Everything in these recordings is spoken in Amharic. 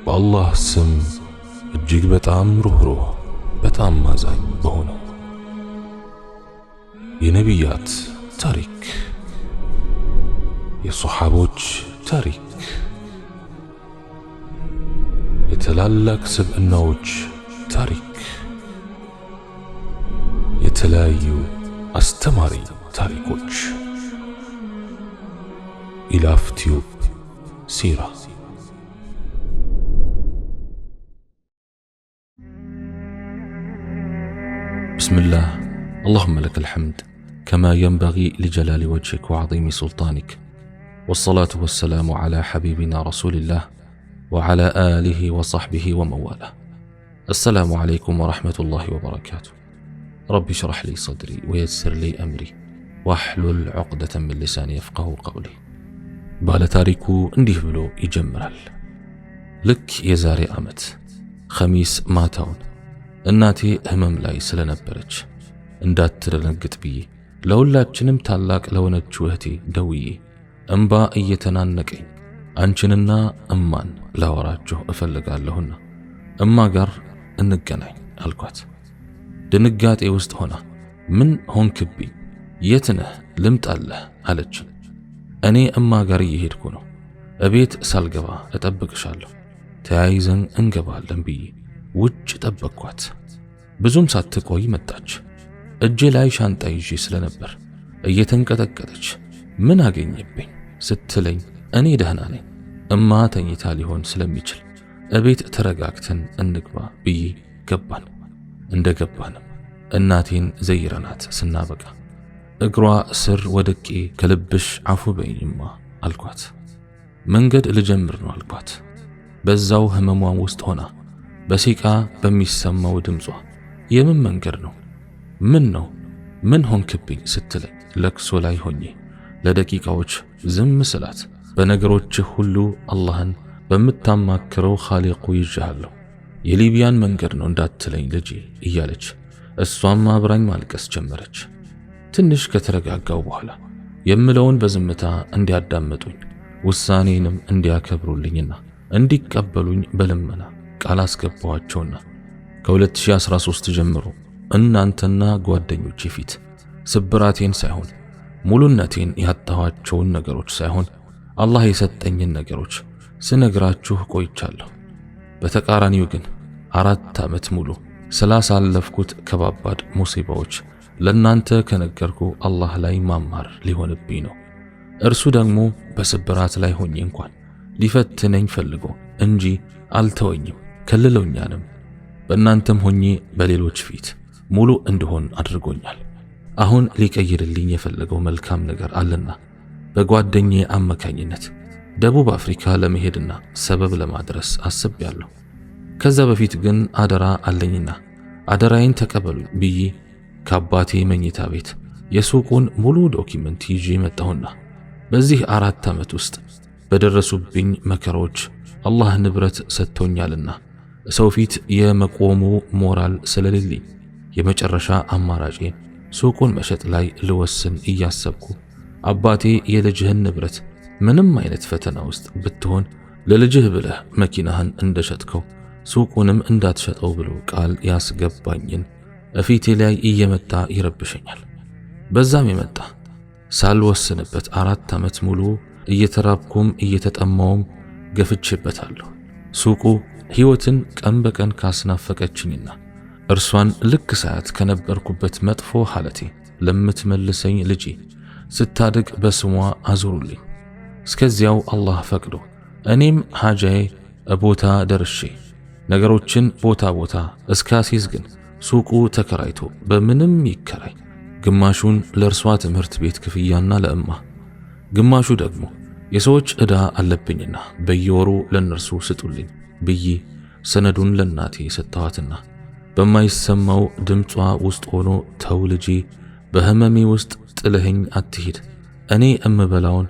በአላህ ስም እጅግ በጣም ሩህሩህ በጣም አዛኝ በሆነው የነቢያት ታሪክ፣ የሶሐቦች ታሪክ፣ የታላላቅ ስብዕናዎች ታሪክ፣ የተለያዩ አስተማሪ ታሪኮች ኢላፍ ቲዩብ ሲራ። بسم الله، اللهم لك الحمد كما ينبغي لجلال وجهك وعظيم سلطانك، والصلاة والسلام على حبيبنا رسول الله وعلى آله وصحبه ومن والاه. السلام عليكم ورحمة الله وبركاته. رب اشرح لي صدري ويسر لي أمري واحلل عقدة من لساني يفقه قولي. ባለ ታሪኩ እንዲህ ብሎ ይጀምራል። ልክ የዛሬ ዓመት ኸሚስ ማታውን እናቴ ህመም ላይ ስለነበረች እንዳትደነግጥ ብዬ ለሁላችንም ታላቅ ለሆነችው እህቴ ደውዬ እንባ እየተናነቀኝ አንቺንና እማን ላወራችሁ እፈልጋለሁና እማ ጋር እንገናኝ አልኳት። ድንጋጤ ውስጥ ሆና ምን ሆንክብኝ? የት ነህ? ልምጣለህ አለች። እኔ እማ ጋር እየሄድኩ ነው፣ እቤት ሳልገባ እጠብቅሻለሁ፣ ተያይዘን እንገባለን ብዬ ውጭ ጠበቅኳት። ብዙም ሳትቆይ መጣች። እጄ ላይ ሻንጣ ይዤ ስለነበር እየተንቀጠቀጠች ምን አገኘብኝ ስትለኝ እኔ ደህና ነኝ፣ እማ ተኝታ ሊሆን ስለሚችል እቤት ተረጋግተን እንግባ ብዬ ገባን። እንደገባንም እናቴን ዘይረናት ስናበቃ እግሯ ስር ወድቄ ከልብሽ አፉ በይኝማ አልኳት። መንገድ ልጀምር ነው አልኳት። በዛው ህመሟን ውስጥ ሆና በሲቃ በሚሰማው ድምጿ የምን መንገድ ነው? ምን ነው? ምን ሆንክብኝ ስትለኝ ለቅሶ ላይ ሆኜ ለደቂቃዎች ዝም ስላት በነገሮችህ ሁሉ አላህን በምታማክረው ኻሊቁ ይዤሃለሁ፣ የሊቢያን መንገድ ነው እንዳትለኝ ልጄ እያለች እሷም አብራኝ ማልቀስ ጀመረች። ትንሽ ከተረጋጋው በኋላ የምለውን በዝምታ እንዲያዳምጡኝ ውሳኔንም እንዲያከብሩልኝና እንዲቀበሉኝ በልመና ቃል አስገባዋቸውና ከ2013 ጀምሮ እናንተና ጓደኞቼ ፊት ስብራቴን ሳይሆን ሙሉነቴን ያጣኋቸውን ነገሮች ሳይሆን አላህ የሰጠኝን ነገሮች ስነግራችሁ ቆይቻለሁ። በተቃራኒው ግን 4 ዓመት ሙሉ ስላሳለፍኩት ከባባድ ሙሲባዎች ለናንተ ከነገርኩ አላህ ላይ ማማር ሊሆንብኝ ነው። እርሱ ደግሞ በስብራት ላይ ሆኜ እንኳን ሊፈትነኝ ፈልጎ እንጂ አልተወኝም፣ ከልሎኛልም። በእናንተም ሆኜ በሌሎች ፊት ሙሉ እንድሆን አድርጎኛል። አሁን ሊቀይርልኝ የፈለገው መልካም ነገር አለና በጓደኛዬ አማካኝነት ደቡብ አፍሪካ ለመሄድና ሰበብ ለማድረስ አስቤያለሁ። ከዛ በፊት ግን አደራ አለኝና አደራዬን ተቀበሉኝ ብዬ ከአባቴ መኝታ ቤት የሱቁን ሙሉ ዶኪመንት ይዤ መጣሁና በዚህ 4 ዓመት ውስጥ በደረሱብኝ መከራዎች አላህ ንብረት ሰጥቶኛልና ሰው ፊት የመቆሙ ሞራል ስለሌለኝ የመጨረሻ አማራጬን ሱቁን መሸጥ ላይ ልወስን እያሰብኩ አባቴ የልጅህን ንብረት ምንም አይነት ፈተና ውስጥ ብትሆን ለልጅህ ብለህ መኪናህን እንደሸጥከው ሱቁንም እንዳትሸጠው ብሎ ቃል ያስገባኝን እፊቴ ላይ እየመጣ ይረብሸኛል። በዛም የመጣ ሳልወስንበት 4 ዓመት ሙሉ እየተራብኩም እየተጠማውም ገፍቼበታለሁ። ሱቁ ሕይወትን ቀን በቀን ካስናፈቀችኝና እርሷን ልክ ሳያት ከነበርኩበት መጥፎ ሐለቴ ለምትመልሰኝ ልጄ ስታድግ በስሟ አዙሩልኝ። እስከዚያው አላህ ፈቅዶ እኔም ሐጃዬ ቦታ ደርሼ ነገሮችን ቦታ እስካሲዝ ግን ሱቁ ተከራይቶ በምንም ይከራይ ግማሹን ለእርሷ ትምህርት ቤት ክፍያና ለእማ፣ ግማሹ ደግሞ የሰዎች ዕዳ አለብኝና በየወሩ ለነርሱ ስጡልኝ ብዬ ሰነዱን ለናቴ ሰጥተዋትና በማይሰማው ድምጿ ውስጥ ሆኖ ተው ልጄ፣ በህመሜ ውስጥ ጥለኸኝ አትሂድ፣ እኔ እምበላውን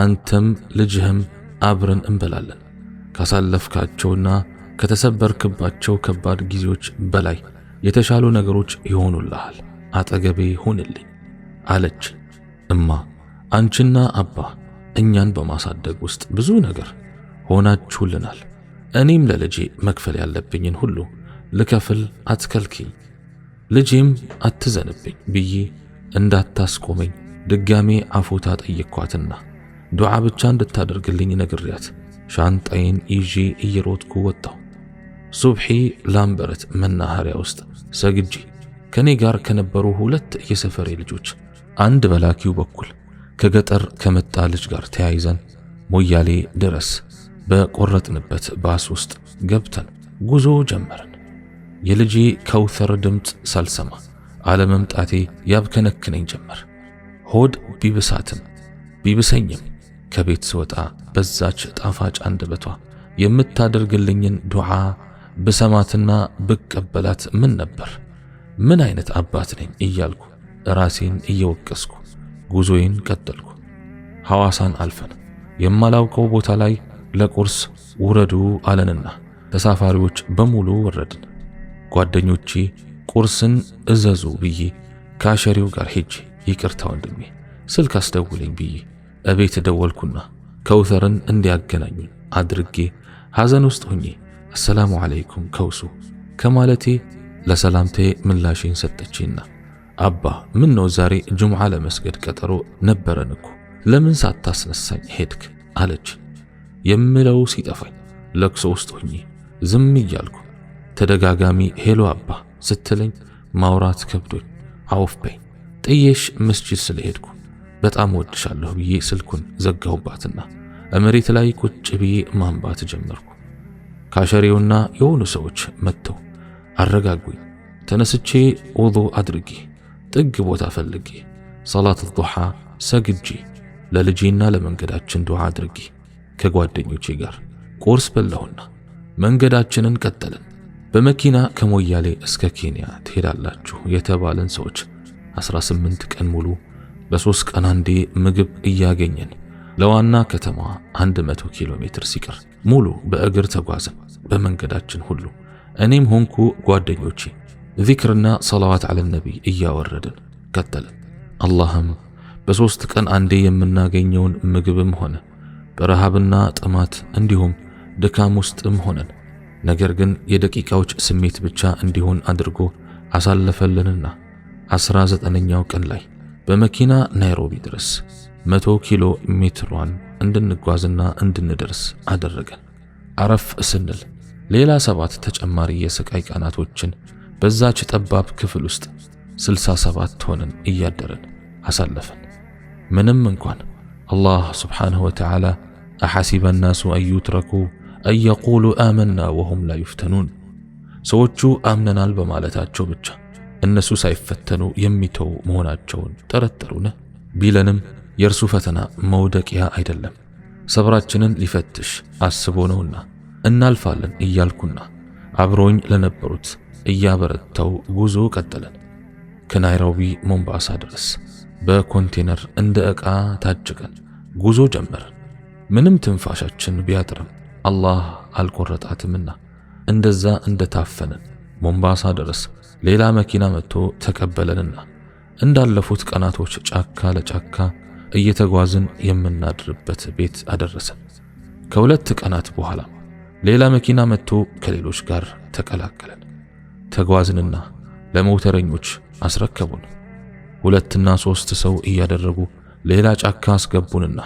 አንተም ልጅህም አብረን እንበላለን፣ ካሳለፍካቸውና ከተሰበርክባቸው ከባድ ጊዜዎች በላይ የተሻሉ ነገሮች ይሆኑልሃል፣ አጠገቤ ሁንልኝ አለች። እማ አንቺና አባ እኛን በማሳደግ ውስጥ ብዙ ነገር ሆናችሁልናል። እኔም ለልጄ መክፈል ያለብኝን ሁሉ ልከፍል አትከልኪኝ፣ ልጄም አትዘንብኝ ብዬ እንዳታስቆመኝ ድጋሜ አፉታ ጠየቅኳትና ዱዓ ብቻ እንድታደርግልኝ ነግሬያት ሻንጣዬን ይዤ እየሮጥኩ ወጣሁ። ሱብሒ ላምበረት መናኸሪያ ውስጥ ሰግጄ ከኔ ጋር ከነበሩ 2 የሰፈሬ ልጆች አንድ በላኪው በኩል ከገጠር ከመጣ ልጅ ጋር ተያይዘን ሞያሌ ድረስ በቆረጥንበት ባስ ውስጥ ገብተን ጉዞ ጀመርን። የልጄ ከውተር ድምፅ ሳልሰማ አለመምጣቴ ያብከነክነኝ ጀመር። ሆድ ቢብሰኝም ከቤት ስወጣ በዛች ጣፋጭ አንደበቷ የምታደርግልኝን ዱዓ ብሰማትና ብቀበላት ምን ነበር? ምን አይነት አባት ነኝ እያልኩ ራሴን እየወቀስኩ ጉዞዬን ቀጠልኩ። ሐዋሳን አልፈን የማላውቀው ቦታ ላይ ለቁርስ ውረዱ አለንና ተሳፋሪዎች በሙሉ ወረድን። ጓደኞቼ ቁርስን እዘዙ ብዬ ካሸሪው ጋር ሄጄ ይቅርታ ወንድሜ ስልክ አስደውለኝ ብዬ እቤት ደወልኩና ከውተርን እንዲያገናኙኝ አድርጌ ሐዘን ውስጥ ሆኜ አሰላሙ አለይኩም ከውሱ ከማለቴ ለሰላምቴ ምላሽን ሰጠችኝና አባ ምን ነው ዛሬ ጁምዓ ለመስገድ ቀጠሮ ነበረን እኮ ለምን ሳታስነሳኝ ሄድክ አለች። የምለው ሲጠፋኝ ለቅሶ ውስጥ ሆኜ ዝም እያልኩ ተደጋጋሚ ሄሎ አባ ስትለኝ ማውራት ከብዶኝ አውፍ በይ ጥዬሽ መስጂድ ስለሄድኩ በጣም ወድሻለሁ ብዬ ስልኩን ዘጋሁባትና መሬት ላይ ቁጭ ብዬ ማንባት ጀመርኩ። ካሸሪውና የሆኑ ሰዎች መጥተው አረጋጉኝ። ተነስቼ ውዱእ አድርጌ ጥግ ቦታ ፈልጌ ሰላት ዱሃ ሰግጄ ለልጄና ለመንገዳችን ዱዓ አድርጌ ከጓደኞቼ ጋር ቁርስ በላሁና መንገዳችንን ቀጠልን። በመኪና ከሞያሌ እስከ ኬንያ ትሄዳላችሁ የተባለን ሰዎች 18 ቀን ሙሉ በ3 ቀን አንዴ ምግብ እያገኘን ለዋና ከተማዋ 100 ኪሎ ሜትር ሲቀር ሙሉ በእግር ተጓዘን። በመንገዳችን ሁሉ እኔም ሆንኩ ጓደኞቼ ዚክርና ሰላዋት አለ ነቢይ እያወረድን ቀጠልን። አላህም በ3 ቀን አንዴ የምናገኘውን ምግብም ሆነ በረሃብና ጥማት እንዲሁም ድካም ውስጥም ሆነን ነገር ግን የደቂቃዎች ስሜት ብቻ እንዲሆን አድርጎ አሳለፈልንና 19ኛው ቀን ላይ በመኪና ናይሮቢ ድረስ 100 ኪሎ ሜትሯን እንድንጓዝና እንድንደርስ አደረገን። አረፍ ስንል ሌላ 7 ተጨማሪ የስቃይ ቀናቶችን በዛች ጠባብ ክፍል ውስጥ 67 ሆነን እያደረን አሳለፈን። ምንም እንኳን አላህ ስብሓንሁ ወተዓላ አሐሲበ ናሱ አዩትረኩ አየቁሉ አመና ወሁም ላ ዩፍተኑን ሰዎቹ አምነናል በማለታቸው ብቻ እነሱ ሳይፈተኑ የሚተው መሆናቸውን ጠረጠሩን ቢለንም የእርሱ ፈተና መውደቂያ አይደለም፣ ሰብራችንን ሊፈትሽ አስቦ ነውና እናልፋለን እያልኩና አብሮኝ ለነበሩት እያበረታው ጉዞ ቀጠለን። ከናይሮቢ ሞምባሳ ድረስ በኮንቴነር እንደ ዕቃ ታጭቀን ጉዞ ጀመርን። ምንም ትንፋሻችን ቢያጥርም አላህ አልቆረጣትምና እንደዛ እንደታፈንን ሞምባሳ ድረስ ሌላ መኪና መጥቶ ተቀበለንና እንዳለፉት ቀናቶች ጫካ ለጫካ እየተጓዝን የምናድርበት ቤት አደረሰን። ከ2 ቀናት በኋላ ሌላ መኪና መጥቶ ከሌሎች ጋር ተቀላቀለን። ተጓዝንና ለሞተረኞች አስረከቡን። 2 እና 3 ሰው እያደረጉ ሌላ ጫካ አስገቡንና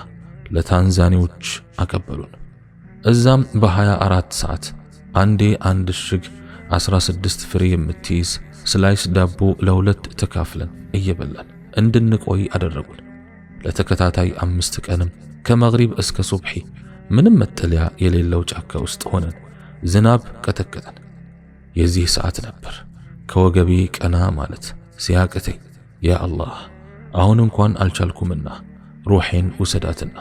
ለታንዛኒዎች አቀበሉን። እዛም በ24 ሰዓት አንዴ አንድ እሽግ 16 ፍሬ የምትይዝ ስላይስ ዳቦ ለ2 ተካፍለን እየበላን እንድንቆይ አደረጉን። ለተከታታይ 5 ቀንም ከመግሪብ እስከ ሱብሒ ምንም መጠለያ የሌለው ጫካ ውስጥ ሆነን ዝናብ ቀጠቀጠን። የዚህ ሰዓት ነበር ከወገቤ ቀና ማለት ሲያቅተኝ ያ አላህ አሁን እንኳን አልቻልኩምና ሩሄን ውሰዳትና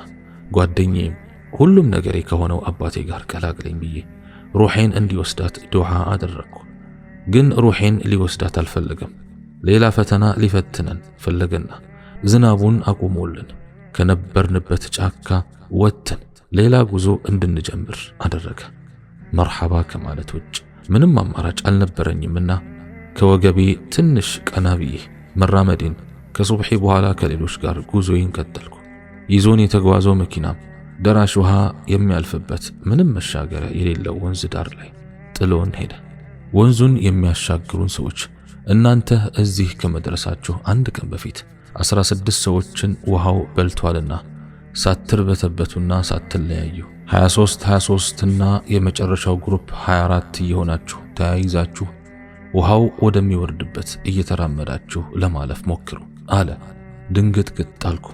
ጓደኛዬም ሁሉም ነገሬ ከሆነው አባቴ ጋር ቀላቅለኝ ብዬ ሩሄን እንዲወስዳት ዱዓ አደረግኩ። ግን ሩሄን ሊወስዳት አልፈለገም። ሌላ ፈተና ሊፈትነን ፈለገና ዝናቡን አቁሞልን ከነበርንበት ጫካ ወጥተን ሌላ ጉዞ እንድንጀምር አደረገ። መርሐባ ከማለት ውጭ ምንም አማራጭ አልነበረኝምና ከወገቤ ትንሽ ቀና ብዬ መራመዴን ከሱብሒ በኋላ ከሌሎች ጋር ጉዞዬን ቀጠልኩ። ይዞን የተጓዘው መኪናም ደራሽ ውሃ የሚያልፍበት ምንም መሻገሪያ የሌለው ወንዝ ዳር ላይ ጥሎን ሄደ። ወንዙን የሚያሻግሩን ሰዎች እናንተ እዚህ ከመድረሳችሁ አንድ ቀን በፊት 16 ሰዎችን ውሃው በልቷልና ሳትርበተበቱና ሳትለያዩ 23 እና የመጨረሻው ግሩፕ 24 እየሆናችሁ ተያይዛችሁ ውሃው ወደሚወርድበት እየተራመዳችሁ ለማለፍ ሞክሩ አለ። ድንግጥግጥ አልኩ።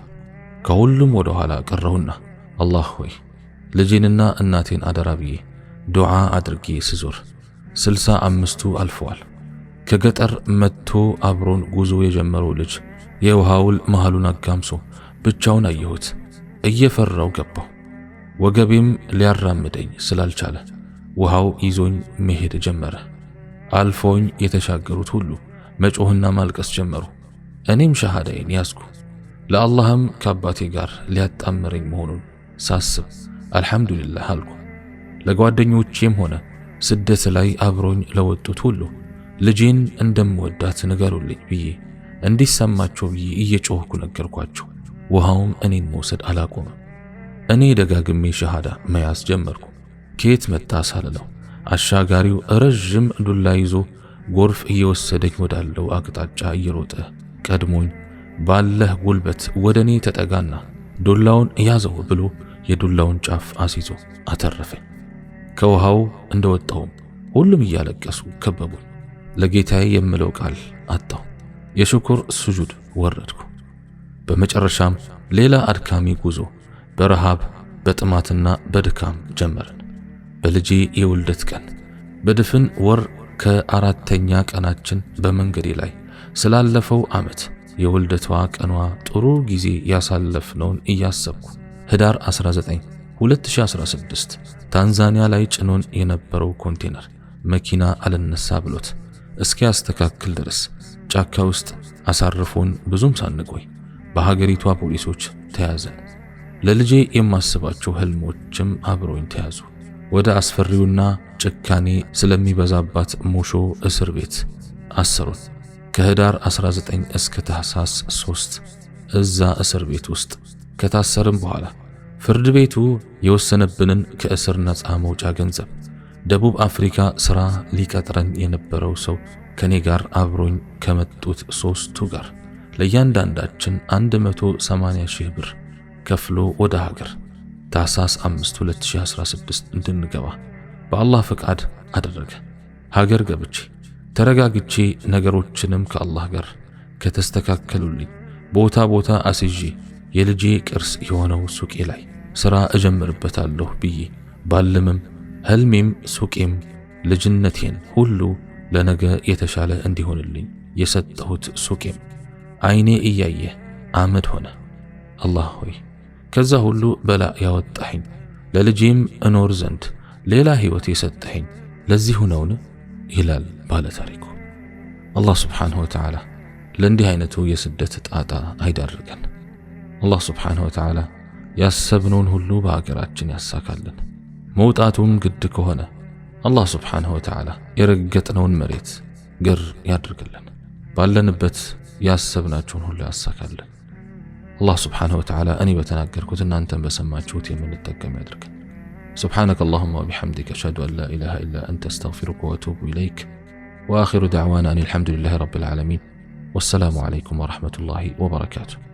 ከሁሉም ወደ ኋላ ቀረሁና አላህ ሆይ ልጄንና እናቴን አደራ ብዬ ዱዓ አድርጌ ስዞር 65ቱ አልፈዋል። ከገጠር መጥቶ አብሮን ጉዞ የጀመረው ልጅ የውሃውል መሃሉን አጋምሶ ብቻውን አየሁት። እየፈራው ገባሁ። ወገቤም ሊያራምደኝ ስላልቻለ ውሃው ይዞኝ መሄድ ጀመረ። አልፎኝ የተሻገሩት ሁሉ መጮህና ማልቀስ ጀመሩ። እኔም ሸሃዳዬን ያዝኩ። ለአላህም ከአባቴ ጋር ሊያጣምረኝ መሆኑን ሳስብ አልሐምዱሊላህ አልኩ። ለጓደኞቼም ሆነ ስደት ላይ አብሮኝ ለወጡት ሁሉ ልጄን እንደምወዳት ንገሩልኝ ብዬ እንዲሰማቸው ብዬ እየጮህኩ ነገርኳቸው። ውሃውም እኔን መውሰድ አላቆመም። እኔ ደጋግሜ ሸሃዳ መያዝ ጀመርኩ። ከየት መጣ ሳልለው አሻጋሪው ረዥም ዱላ ይዞ ጎርፍ እየወሰደኝ ወዳለው አቅጣጫ እየሮጠ ቀድሞኝ ባለህ ጉልበት ወደኔ ተጠጋና ዱላውን ያዘው ብሎ የዱላውን ጫፍ አስይዞ አተረፈኝ። ከውሃው እንደወጣሁም ሁሉም እያለቀሱ ከበቡኝ። ለጌታዬ የምለው ቃል አጣሁ። የሽኩር ስጁድ ወረድኩ። በመጨረሻም ሌላ አድካሚ ጉዞ በረሃብ በጥማትና በድካም ጀመርን። በልጄ የውልደት ቀን በድፍን ወር ከአራተኛ ቀናችን በመንገዴ ላይ ስላለፈው ዓመት የውልደቷ ቀኗ ጥሩ ጊዜ ያሳለፍነውን እያሰብኩ ህዳር 19 2016 ታንዛኒያ ላይ ጭኖን የነበረው ኮንቴነር መኪና አልነሳ ብሎት እስኪያስተካክል ድረስ ጫካ ውስጥ አሳርፎን ብዙም ሳንቆይ በሀገሪቷ ፖሊሶች ተያዘን። ለልጄ የማስባቸው ህልሞችም አብሮኝ ተያዙ። ወደ አስፈሪውና ጭካኔ ስለሚበዛባት ሞሾ እስር ቤት አሰሩን። ከህዳር 19 እስከ ታህሳስ 3 እዛ እስር ቤት ውስጥ ከታሰርም በኋላ ፍርድ ቤቱ የወሰነብንን ከእስር ነፃ መውጫ ገንዘብ ደቡብ አፍሪካ ሥራ ሊቀጥረን የነበረው ሰው ከኔ ጋር አብሮኝ ከመጡት 3ቱ ጋር ለእያንዳንዳችን 180,000 ብር ከፍሎ ወደ ሀገር ታህሳስ 5 2016 እንድንገባ በአላህ ፈቃድ አደረገ። ሀገር ገብቼ ተረጋግቼ ነገሮችንም ከአላህ ጋር ከተስተካከሉልኝ ቦታ አስይዤ የልጄ ቅርስ የሆነው ሱቄ ላይ ሥራ እጀምርበታለሁ ብዬ ባልምም ህልሜም ሱቄም ልጅነቴን ሁሉ ለነገ የተሻለ እንዲሆንልኝ የሰጠሁት ሱቄም አይኔ እያየ አመድ ሆነ። አላህ ሆይ ከዛ ሁሉ በላ ያወጣኸኝ ለልጄም እኖር ዘንድ ሌላ ህይወት የሰጠኸኝ ለዚሁ ነውን? ይላል ባለ ታሪኩ። አላህ ስብሓንሁ ወተዓላ ለእንዲህ አይነቱ የስደት ጣጣ አይዳርገን። አላህ ስብሓንሁ ወተዓላ ያሰብነውን ሁሉ በሀገራችን ያሳካልን። መውጣቱም ግድ ከሆነ አላህ ስብሓንሁ ወተዓላ የረገጥነውን መሬት ገር ያድርግልን። ባለንበት ያሰብናቸውን ሁሉ ያሳካልን። አላህ ስብሓንሁ ወተዓላ እኔ በተናገርኩት እናንተን በሰማችሁት የምንጠቀም ያድርገን። سبحانك اللهم وبحمدك أشهد أن لا إله إلا أنت أستغفرك وأتوب إليك وآخر دعوانا أن الحمد لله رب العالمين والسلام عليكم ورحمة الله وبركاته.